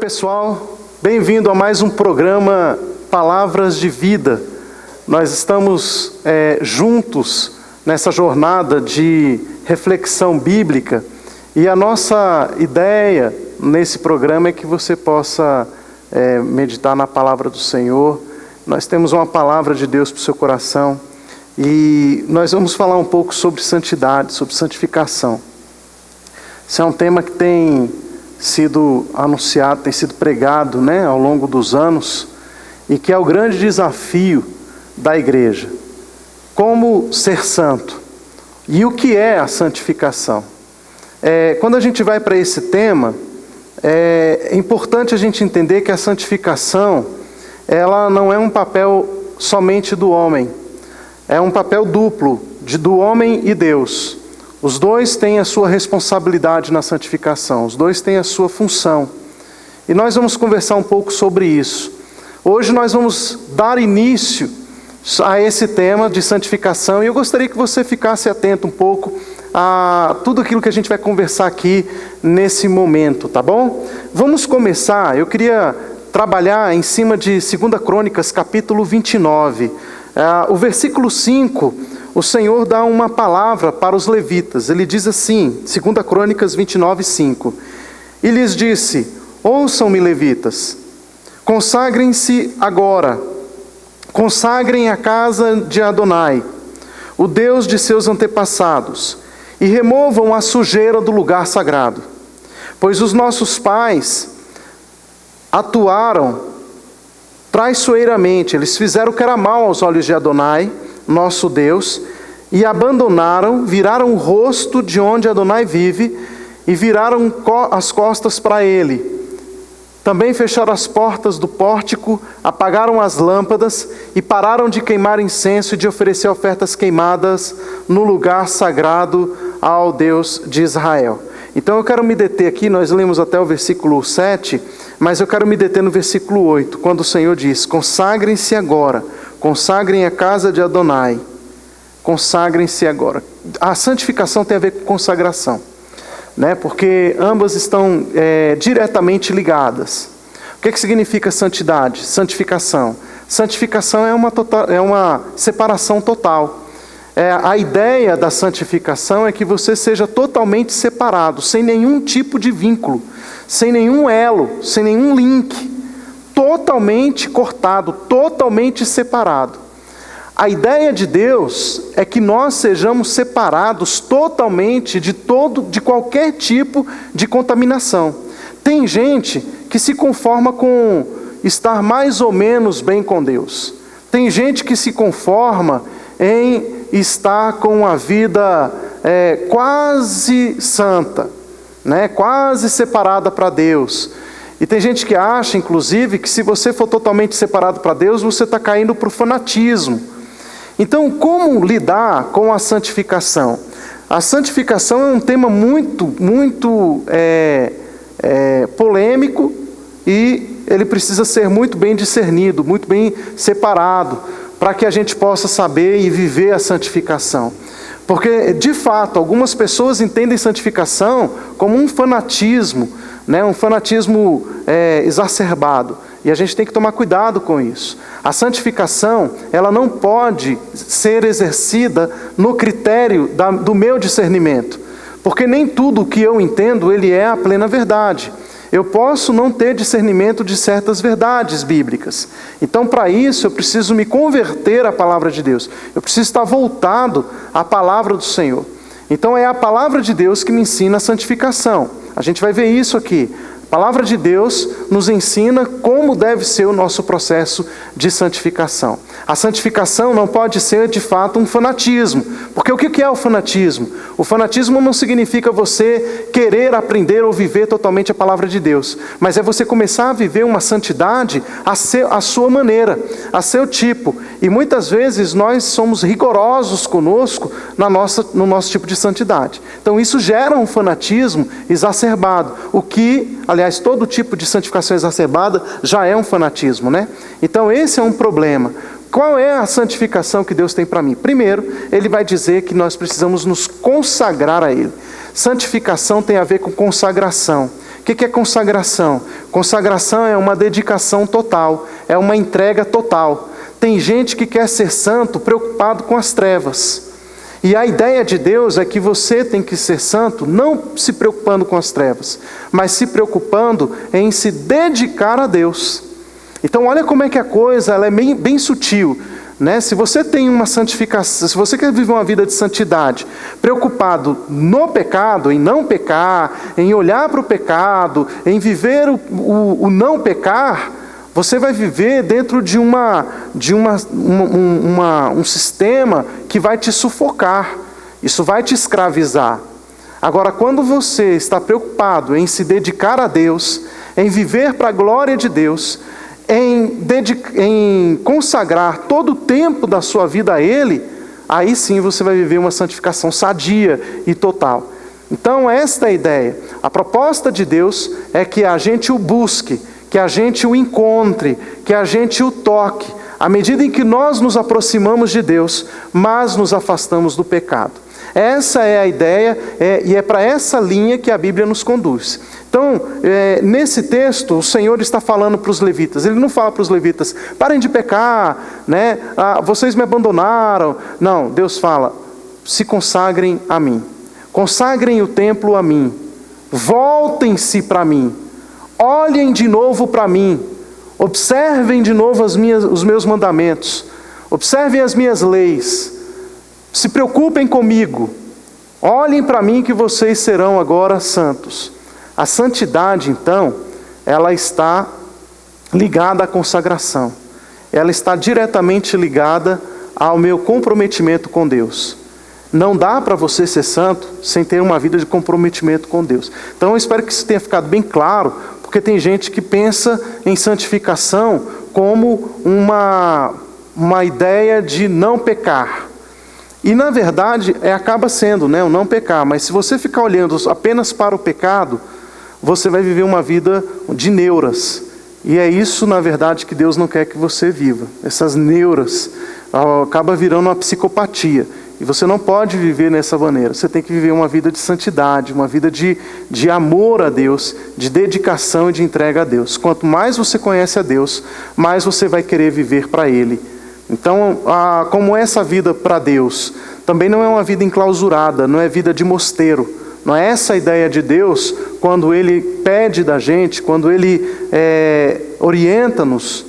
pessoal, bem-vindo a mais um programa Palavras de Vida. Nós estamos juntos nessa jornada de reflexão bíblica e a nossa ideia nesse programa é que você possa meditar na palavra do Senhor. Nós temos uma palavra de Deus para o seu coração e nós vamos falar um pouco sobre santidade, sobre santificação. Esse é um tema que tem sido anunciado, tem sido pregado, ao longo dos anos, e que é o grande desafio da igreja. Como ser santo? E o que é a santificação? Quando a gente vai para esse tema, é importante a gente entender que a santificação, ela não é um papel somente do homem, é um papel duplo, do homem e Deus. Os dois têm a sua responsabilidade na santificação, os dois têm a sua função. E nós vamos conversar um pouco sobre isso. Hoje nós vamos dar início a esse tema de santificação, e eu gostaria que você ficasse atento um pouco a tudo aquilo que a gente vai conversar aqui nesse momento, tá bom? Vamos começar, eu queria trabalhar em cima de 2 Crônicas, capítulo 29. O versículo 5... o Senhor dá uma palavra para os levitas. Ele diz assim, 2 Crônicas 29, 5. E lhes disse: ouçam-me, levitas, consagrem-se agora, consagrem a casa de Adonai, o Deus de seus antepassados, e removam a sujeira do lugar sagrado. Pois os nossos pais atuaram traiçoeiramente, eles fizeram o que era mal aos olhos de Adonai, nosso Deus, e abandonaram, viraram o rosto de onde Adonai vive, e viraram as costas para ele. Também fecharam as portas do pórtico, apagaram as lâmpadas, e pararam de queimar incenso e de oferecer ofertas queimadas no lugar sagrado ao Deus de Israel. Então eu quero me deter aqui, nós lemos até o versículo 7, mas eu quero me deter no versículo 8, quando o Senhor diz: consagrem-se agora, consagrem a casa de Adonai, consagrem-se agora. A santificação tem a ver com consagração, porque ambas estão diretamente ligadas. O que significa santidade? Santificação. Santificação é uma separação total. A ideia da santificação é que você seja totalmente separado, sem nenhum tipo de vínculo, sem nenhum elo, sem nenhum link, totalmente cortado, totalmente separado. A ideia de Deus é que nós sejamos separados totalmente de qualquer tipo de contaminação. Tem gente que se conforma com estar mais ou menos bem com Deus. Tem gente que se conforma em estar com a vida quase santa, quase separada para Deus. E tem gente que acha, inclusive, que se você for totalmente separado para Deus, você está caindo para o fanatismo. Então, como lidar com a santificação? A santificação é um tema muito polêmico, e ele precisa ser muito bem discernido, muito bem separado, para que a gente possa saber e viver a santificação. Porque, de fato, algumas pessoas entendem santificação como um fanatismo, um fanatismo exacerbado. E a gente tem que tomar cuidado com isso. A santificação, ela não pode ser exercida no critério do meu discernimento. Porque nem tudo o que eu entendo, ele é a plena verdade. Eu posso não ter discernimento de certas verdades bíblicas. Então, para isso, eu preciso me converter à palavra de Deus. Eu preciso estar voltado à palavra do Senhor. Então, é a palavra de Deus que me ensina a santificação. A gente vai ver isso aqui. A palavra de Deus nos ensina como deve ser o nosso processo de santificação. A santificação não pode ser, de fato, um fanatismo. Porque o que é o fanatismo? O fanatismo não significa você querer aprender ou viver totalmente a palavra de Deus. Mas é você começar a viver uma santidade à sua maneira, a seu tipo. E muitas vezes nós somos rigorosos conosco no nosso tipo de santidade. Então isso gera um fanatismo exacerbado. O que, aliás, todo tipo de santificação exacerbada já é um fanatismo, Então esse é um problema. Qual é a santificação que Deus tem para mim? Primeiro, Ele vai dizer que nós precisamos nos consagrar a Ele. Santificação tem a ver com consagração. que é consagração? Consagração é uma dedicação total, é uma entrega total. Tem gente que quer ser santo preocupado com as trevas. E a ideia de Deus é que você tem que ser santo não se preocupando com as trevas, mas se preocupando em se dedicar a Deus. Então olha como é que a coisa ela é bem sutil. Se você tem uma santificação, se você quer viver uma vida de santidade, preocupado no pecado, em não pecar, em olhar para o pecado, em viver o não pecar, você vai viver dentro de um sistema que vai te sufocar, isso vai te escravizar. Agora, quando você está preocupado em se dedicar a Deus, em viver para a glória de Deus, em consagrar todo o tempo da sua vida a Ele, aí sim você vai viver uma santificação sadia e total. Então esta é a ideia. A proposta de Deus é que a gente o busque, que a gente o encontre, que a gente o toque. À medida em que nós nos aproximamos de Deus, mais nos afastamos do pecado. Essa é a ideia, e é para essa linha que a Bíblia nos conduz. Então, nesse texto, o Senhor está falando para os levitas. Ele não fala para os levitas, parem de pecar, vocês me abandonaram. Não, Deus fala, se consagrem a mim. Consagrem o templo a mim. Voltem-se para mim. Olhem de novo para mim. Observem de novo os meus mandamentos. Observem as minhas leis. Se preocupem comigo. Olhem para mim que vocês serão agora santos. A santidade, então, ela está ligada à consagração. Ela está diretamente ligada ao meu comprometimento com Deus. Não dá para você ser santo sem ter uma vida de comprometimento com Deus. Então eu espero que isso tenha ficado bem claro, porque tem gente que pensa em santificação como uma ideia de não pecar. E na verdade acaba sendo o não pecar, mas se você ficar olhando apenas para o pecado, você vai viver uma vida de neuras. E é isso, na verdade, que Deus não quer que você viva. Essas neuras acaba virando uma psicopatia. E você não pode viver dessa maneira. Você tem que viver uma vida de santidade, uma vida de amor a Deus, de dedicação e de entrega a Deus. Quanto mais você conhece a Deus, mais você vai querer viver para Ele. Então, como essa vida para Deus também não é uma vida enclausurada, não é vida de mosteiro. Não é essa a ideia de Deus quando Ele pede da gente, quando Ele orienta-nos,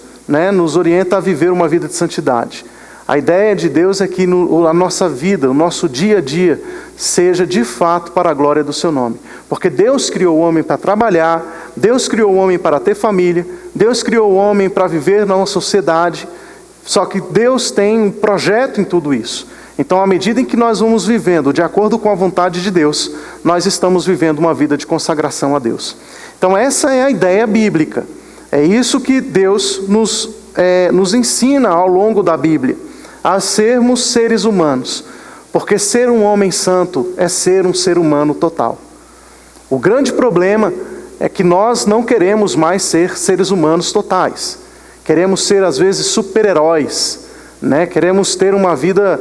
nos orienta a viver uma vida de santidade. A ideia de Deus é que a nossa vida, o nosso dia a dia, seja de fato para a glória do Seu nome. Porque Deus criou o homem para trabalhar, Deus criou o homem para ter família, Deus criou o homem para viver na sociedade, só que Deus tem um projeto em tudo isso. Então, à medida em que nós vamos vivendo de acordo com a vontade de Deus, nós estamos vivendo uma vida de consagração a Deus. Então, essa é a ideia bíblica. É isso que Deus nos ensina ao longo da Bíblia, a sermos seres humanos. Porque ser um homem santo é ser um ser humano total. O grande problema é que nós não queremos mais ser seres humanos totais. Queremos ser, às vezes, super-heróis. Queremos ter uma vida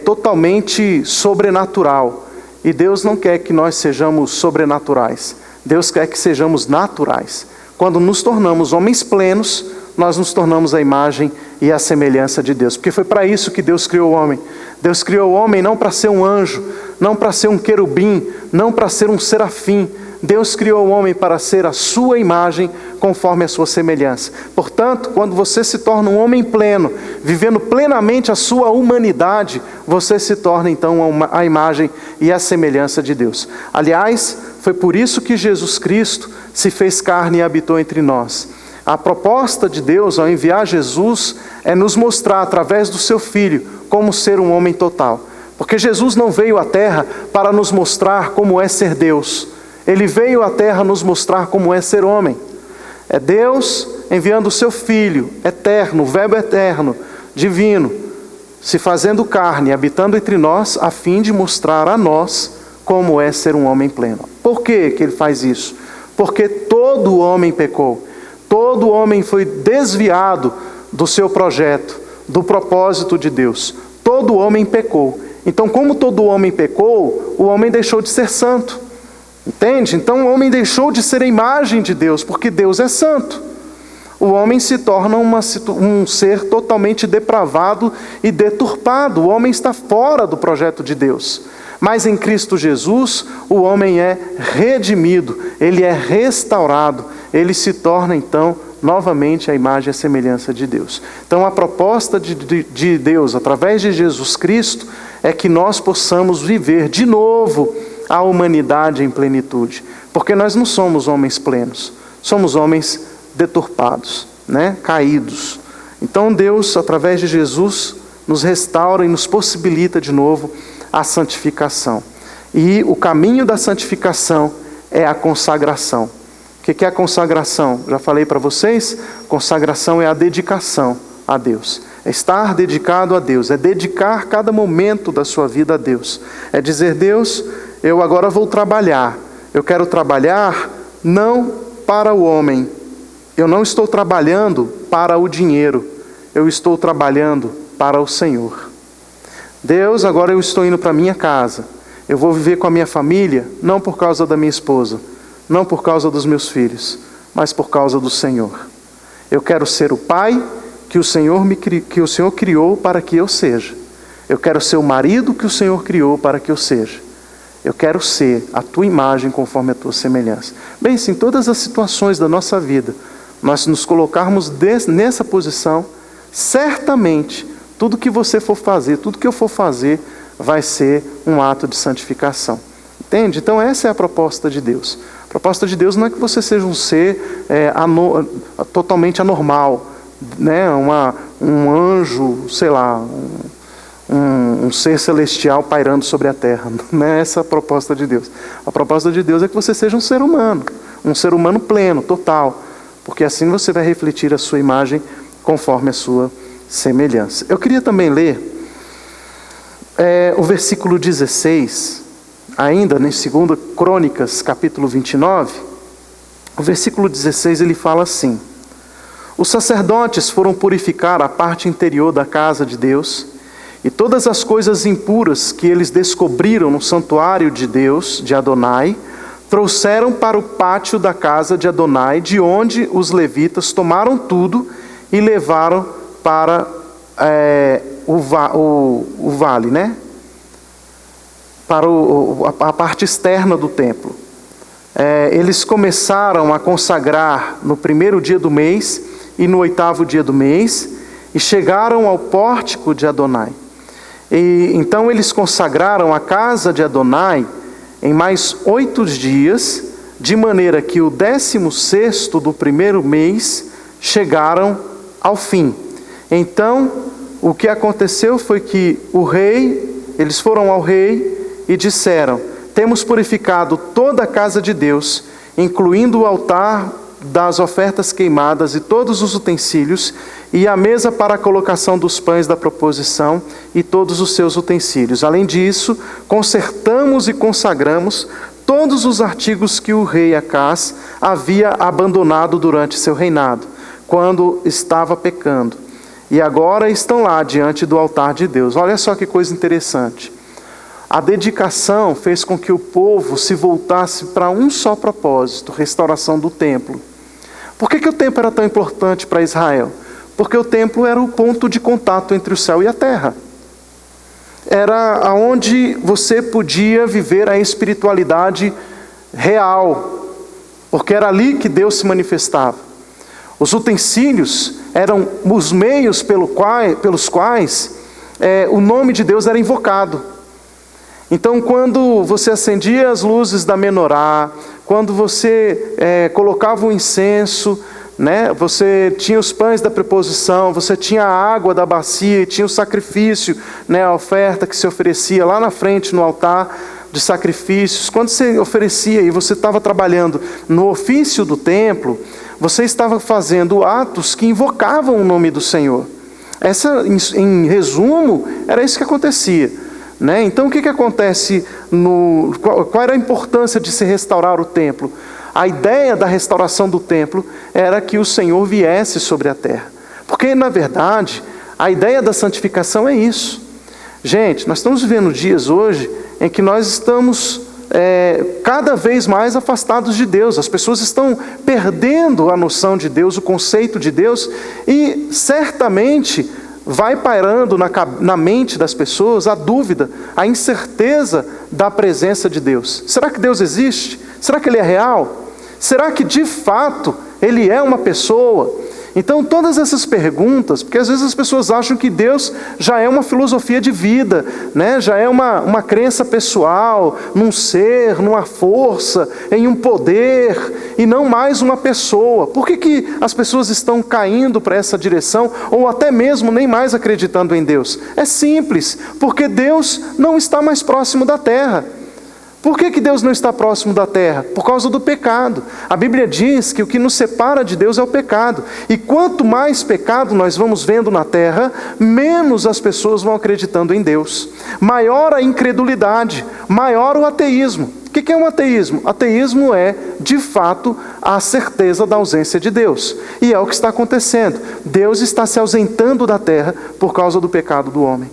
totalmente sobrenatural. E Deus não quer que nós sejamos sobrenaturais. Deus quer que sejamos naturais. Quando nos tornamos homens plenos, nós nos tornamos a imagem e a semelhança de Deus. Porque foi para isso que Deus criou o homem. Deus criou o homem não para ser um anjo, não para ser um querubim, não para ser um serafim. Deus criou o homem para ser a sua imagem, conforme a sua semelhança. Portanto, quando você se torna um homem pleno, vivendo plenamente a sua humanidade, você se torna então a imagem e a semelhança de Deus. Aliás, foi por isso que Jesus Cristo se fez carne e habitou entre nós. A proposta de Deus ao enviar Jesus é nos mostrar através do seu Filho como ser um homem total. Porque Jesus não veio à terra para nos mostrar como é ser Deus. Ele veio à terra nos mostrar como é ser homem. É Deus enviando o seu Filho eterno, o Verbo eterno, divino, se fazendo carne, habitando entre nós, a fim de mostrar a nós como é ser um homem pleno. Por que Ele faz isso? Porque todo homem pecou. Todo homem foi desviado do seu projeto, do propósito de Deus. Todo homem pecou. Então, como todo homem pecou, o homem deixou de ser santo. Entende? Então o homem deixou de ser a imagem de Deus, porque Deus é santo. O homem se torna um ser totalmente depravado e deturpado. O homem está fora do projeto de Deus. Mas em Cristo Jesus, o homem é redimido, ele é restaurado, ele se torna então novamente a imagem e a semelhança de Deus. Então a proposta de Deus, através de Jesus Cristo, é que nós possamos viver de novo a humanidade em plenitude. Porque nós não somos homens plenos, somos homens deturpados, caídos. Então Deus, através de Jesus, nos restaura e nos possibilita de novo a santificação. E o caminho da santificação é a consagração. O que é a consagração? Já falei para vocês, consagração é a dedicação a Deus. É estar dedicado a Deus, é dedicar cada momento da sua vida a Deus. É dizer, Deus, eu agora vou trabalhar. Eu quero trabalhar não para o homem. Eu não estou trabalhando para o dinheiro. Eu estou trabalhando para o Senhor. Deus, agora eu estou indo para a minha casa. Eu vou viver com a minha família, não por causa da minha esposa, não por causa dos meus filhos, mas por causa do Senhor. Eu quero ser o pai que o Senhor criou para que eu seja. Eu quero ser o marido que o Senhor criou para que eu seja. Eu quero ser a tua imagem conforme a tua semelhança. Bem, se em todas as situações da nossa vida nós nos colocarmos nessa posição, certamente tudo que você for fazer, tudo que eu for fazer, vai ser um ato de santificação. Entende? Então essa é a proposta de Deus. A proposta de Deus não é que você seja um ser totalmente anormal, um anjo, sei lá, um ser celestial pairando sobre a terra. Não é essa a proposta de Deus. A proposta de Deus é que você seja um ser humano pleno, total, porque assim você vai refletir a sua imagem conforme a sua semelhança. Eu queria também ler o versículo 16, ainda em 2 Crônicas, capítulo 29, o versículo 16 ele fala assim: os sacerdotes foram purificar a parte interior da casa de Deus, e todas as coisas impuras que eles descobriram no santuário de Deus, de Adonai, trouxeram para o pátio da casa de Adonai, de onde os levitas tomaram tudo e levaram para o vale, para a parte externa do templo. Eles começaram a consagrar no 1º dia do mês e no 8º dia do mês, e chegaram ao pórtico de Adonai. E então eles consagraram a casa de Adonai em mais 8 dias, de maneira que o 16º do 1º mês chegaram ao fim. Então, o que aconteceu foi que eles foram ao rei e disseram: temos purificado toda a casa de Deus, incluindo o altar das ofertas queimadas e todos os utensílios, e a mesa para a colocação dos pães da proposição e todos os seus utensílios. Além disso, consertamos e consagramos todos os artigos que o rei Acás havia abandonado durante seu reinado, quando estava pecando. E agora estão lá diante do altar de Deus. Olha só que coisa interessante. A dedicação fez com que o povo se voltasse para um só propósito: restauração do templo. Por que o templo era tão importante para Israel? Porque o templo era o ponto de contato entre o céu e a terra. Era onde você podia viver a espiritualidade real, porque era ali que Deus se manifestava. Os utensílios eram os meios pelos quais o nome de Deus era invocado. Então, quando você acendia as luzes da menorá, quando você colocava o incenso, você tinha os pães da preposição, você tinha a água da bacia, tinha o sacrifício, a oferta que se oferecia lá na frente no altar de sacrifícios. Quando você oferecia e você estava trabalhando no ofício do templo, você estava fazendo atos que invocavam o nome do Senhor. Em resumo, era isso que acontecia. Então o que acontece? Qual era a importância de se restaurar o templo? A ideia da restauração do templo era que o Senhor viesse sobre a terra. Porque, na verdade, a ideia da santificação é isso. Gente, nós estamos vivendo dias hoje em que nós estamos cada vez mais afastados de Deus. As pessoas estão perdendo a noção de Deus, o conceito de Deus, e certamente vai pairando na mente das pessoas a dúvida, a incerteza da presença de Deus. Será que Deus existe? Será que Ele é real? Será que de fato Ele é uma pessoa? Então todas essas perguntas, porque às vezes as pessoas acham que Deus já é uma filosofia de vida, né? Já é uma crença pessoal, num ser, numa força, em um poder, e não mais uma pessoa. Por que as pessoas estão caindo para essa direção, ou até mesmo nem mais acreditando em Deus? É simples, porque Deus não está mais próximo da terra. Por que Deus não está próximo da terra? Por causa do pecado. A Bíblia diz que o que nos separa de Deus é o pecado. E quanto mais pecado nós vamos vendo na terra, menos as pessoas vão acreditando em Deus. Maior a incredulidade, maior o ateísmo. O que é um ateísmo? Ateísmo é, de fato, a certeza da ausência de Deus. E é o que está acontecendo. Deus está se ausentando da terra por causa do pecado do homem.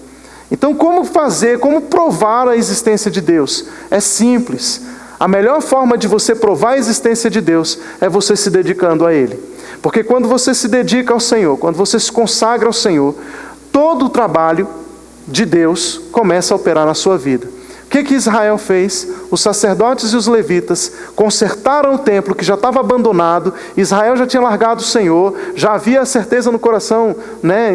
Então, como provar a existência de Deus? É simples. A melhor forma de você provar a existência de Deus é você se dedicando a Ele. Porque quando você se dedica ao Senhor, quando você se consagra ao Senhor, todo o trabalho de Deus começa a operar na sua vida. O que Israel fez? Os sacerdotes e os levitas consertaram o templo que já estava abandonado. Israel já tinha largado o Senhor, já havia a certeza no coração,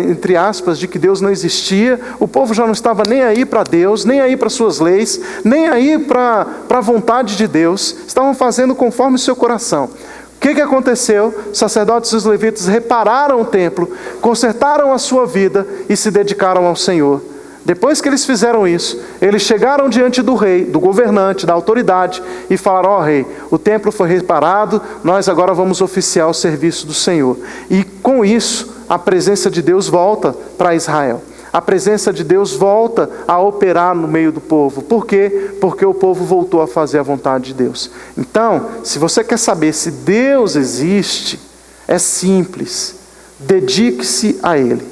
entre aspas, de que Deus não existia. O povo já não estava nem aí para Deus, nem aí para suas leis, nem aí para a vontade de Deus. Estavam fazendo conforme o seu coração. O que aconteceu? Os sacerdotes e os levitas repararam o templo, consertaram a sua vida e se dedicaram ao Senhor. Depois que eles fizeram isso, eles chegaram diante do rei, do governante, da autoridade, e falaram: rei, o templo foi reparado, nós agora vamos oficiar o serviço do Senhor. E com isso, a presença de Deus volta para Israel. A presença de Deus volta a operar no meio do povo. Por quê? Porque o povo voltou a fazer a vontade de Deus. Então, se você quer saber se Deus existe, é simples. Dedique-se a Ele.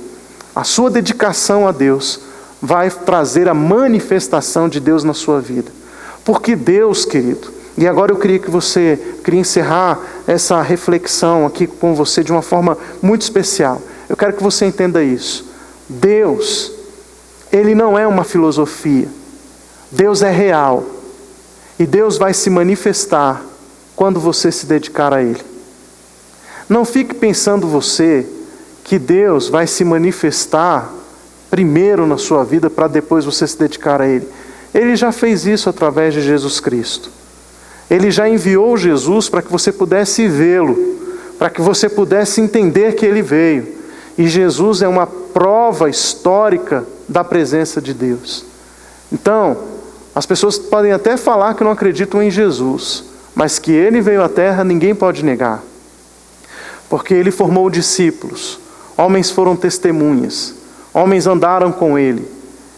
A sua dedicação a Deus vai trazer a manifestação de Deus na sua vida. Porque Deus, querido, e agora eu queria encerrar essa reflexão aqui com você de uma forma muito especial. Eu quero que você entenda isso. Deus, Ele não é uma filosofia. Deus é real. E Deus vai se manifestar quando você se dedicar a Ele. Não fique pensando você que Deus vai se manifestar primeiro na sua vida para depois você se dedicar a Ele. Ele já fez isso através de Jesus Cristo. Ele já enviou Jesus para que você pudesse vê-lo, para que você pudesse entender que Ele veio. E Jesus é uma prova histórica da presença de Deus. Então, as pessoas podem até falar que não acreditam em Jesus, mas que Ele veio à terra ninguém pode negar. Porque Ele formou discípulos, homens foram testemunhas, homens andaram com Ele,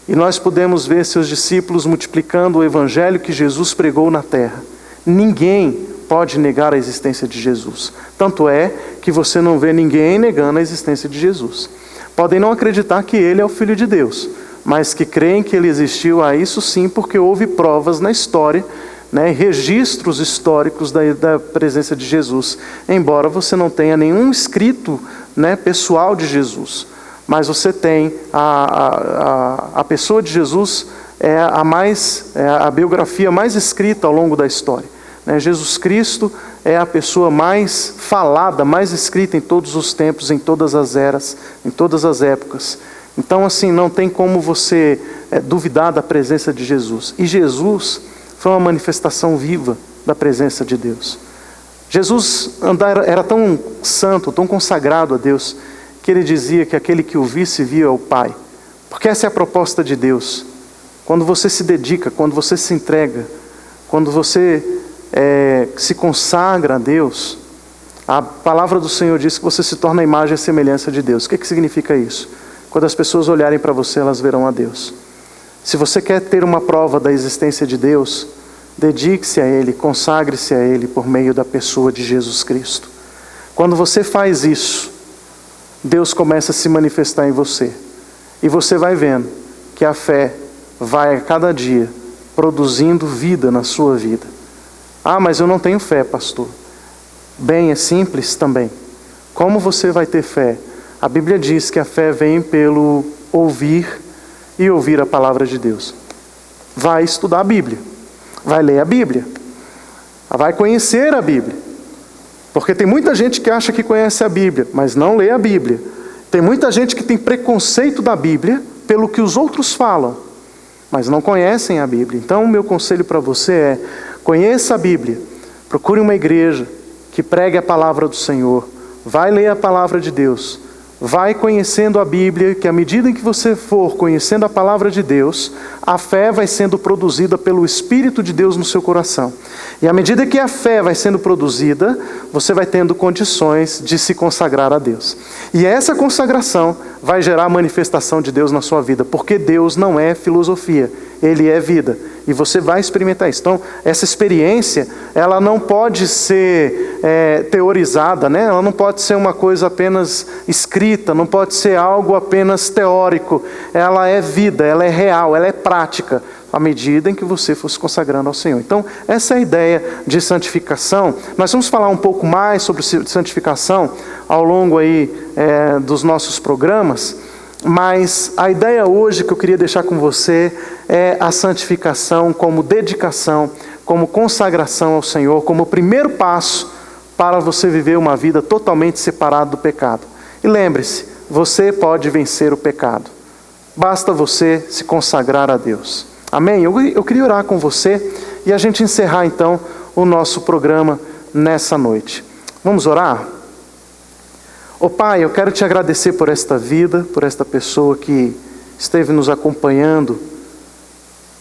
e nós podemos ver seus discípulos multiplicando o evangelho que Jesus pregou na terra. Ninguém pode negar a existência de Jesus. Tanto é que você não vê ninguém negando a existência de Jesus. Podem não acreditar que Ele é o Filho de Deus, mas que creem que Ele existiu, a isso sim, porque houve provas na história, registros históricos da presença de Jesus. Embora você não tenha nenhum escrito pessoal de Jesus, mas você tem a pessoa de Jesus, é a biografia mais escrita ao longo da história. Jesus Cristo é a pessoa mais falada, mais escrita em todos os tempos, em todas as eras, em todas as épocas. Então, assim, não tem como você duvidar da presença de Jesus. E Jesus foi uma manifestação viva da presença de Deus. Jesus era tão santo, tão consagrado a Deus, que Ele dizia que aquele que o visse via o Pai. Porque essa é a proposta de Deus. Quando você se dedica, quando você se entrega, quando você se consagra a Deus, a palavra do Senhor diz que você se torna a imagem e a semelhança de Deus. O que significa isso? Quando as pessoas olharem para você, elas verão a Deus. Se você quer ter uma prova da existência de Deus, dedique-se a Ele, consagre-se a Ele por meio da pessoa de Jesus Cristo. Quando você faz isso, Deus começa a se manifestar em você. E você vai vendo que a fé vai a cada dia produzindo vida na sua vida. Ah, mas eu não tenho fé, pastor. Bem, é simples também. Como você vai ter fé? A Bíblia diz que a fé vem pelo ouvir e ouvir a palavra de Deus. Vai estudar a Bíblia. Vai ler a Bíblia. Vai conhecer a Bíblia. Porque tem muita gente que acha que conhece a Bíblia, mas não lê a Bíblia. Tem muita gente que tem preconceito da Bíblia pelo que os outros falam, mas não conhecem a Bíblia. Então, o meu conselho para você é: conheça a Bíblia, procure uma igreja que pregue a palavra do Senhor, vai ler a palavra de Deus, vai conhecendo a Bíblia, que à medida em que você for conhecendo a palavra de Deus, a fé vai sendo produzida pelo Espírito de Deus no seu coração. E à medida que a fé vai sendo produzida, você vai tendo condições de se consagrar a Deus. E essa consagração vai gerar a manifestação de Deus na sua vida, porque Deus não é filosofia, Ele é vida. E você vai experimentar isso. Então, essa experiência, ela não pode ser teorizada, né? Ela não pode ser uma coisa apenas escrita, não pode ser algo apenas teórico. Ela é vida, ela é real, ela é prática, à medida em que você for se consagrando ao Senhor. Então, essa é a ideia de santificação. Nós vamos falar um pouco mais sobre santificação ao longo aí dos nossos programas. Mas a ideia hoje que eu queria deixar com você é a santificação como dedicação, como consagração ao Senhor, como o primeiro passo para você viver uma vida totalmente separada do pecado. E lembre-se, você pode vencer o pecado. Basta você se consagrar a Deus. Amém? Eu queria orar com você e a gente encerrar então o nosso programa nessa noite. Vamos orar? Ó Pai, eu quero te agradecer por esta vida, por esta pessoa que esteve nos acompanhando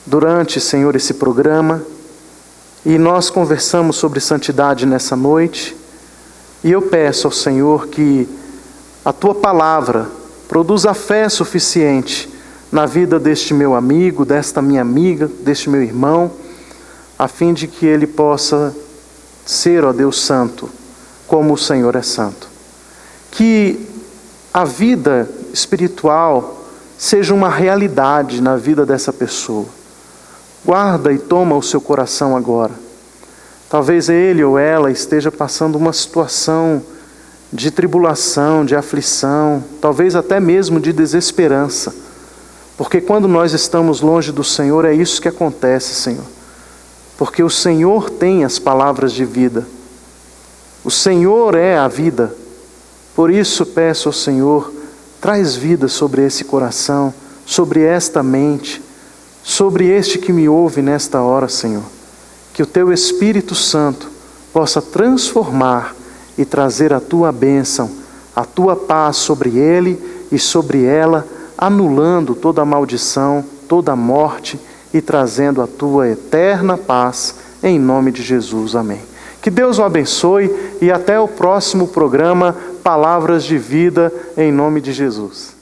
durante, Senhor, esse programa. E nós conversamos sobre santidade nessa noite. E eu peço ao Senhor que a Tua palavra produza fé suficiente na vida deste meu amigo, desta minha amiga, deste meu irmão, a fim de que ele possa ser, ó Deus Santo, como o Senhor é santo. Que a vida espiritual seja uma realidade na vida dessa pessoa. Guarda e toma o seu coração agora. Talvez ele ou ela esteja passando uma situação de tribulação, de aflição, talvez até mesmo de desesperança. Porque quando nós estamos longe do Senhor, é isso que acontece, Senhor. Porque o Senhor tem as palavras de vida. O Senhor é a vida. Por isso peço ao Senhor, traz vida sobre esse coração, sobre esta mente, sobre este que me ouve nesta hora, Senhor. Que o Teu Espírito Santo possa transformar e trazer a Tua bênção, a Tua paz sobre ele e sobre ela, anulando toda a maldição, toda a morte e trazendo a Tua eterna paz, em nome de Jesus. Amém. Que Deus o abençoe e até o próximo programa Palavras de Vida, em nome de Jesus.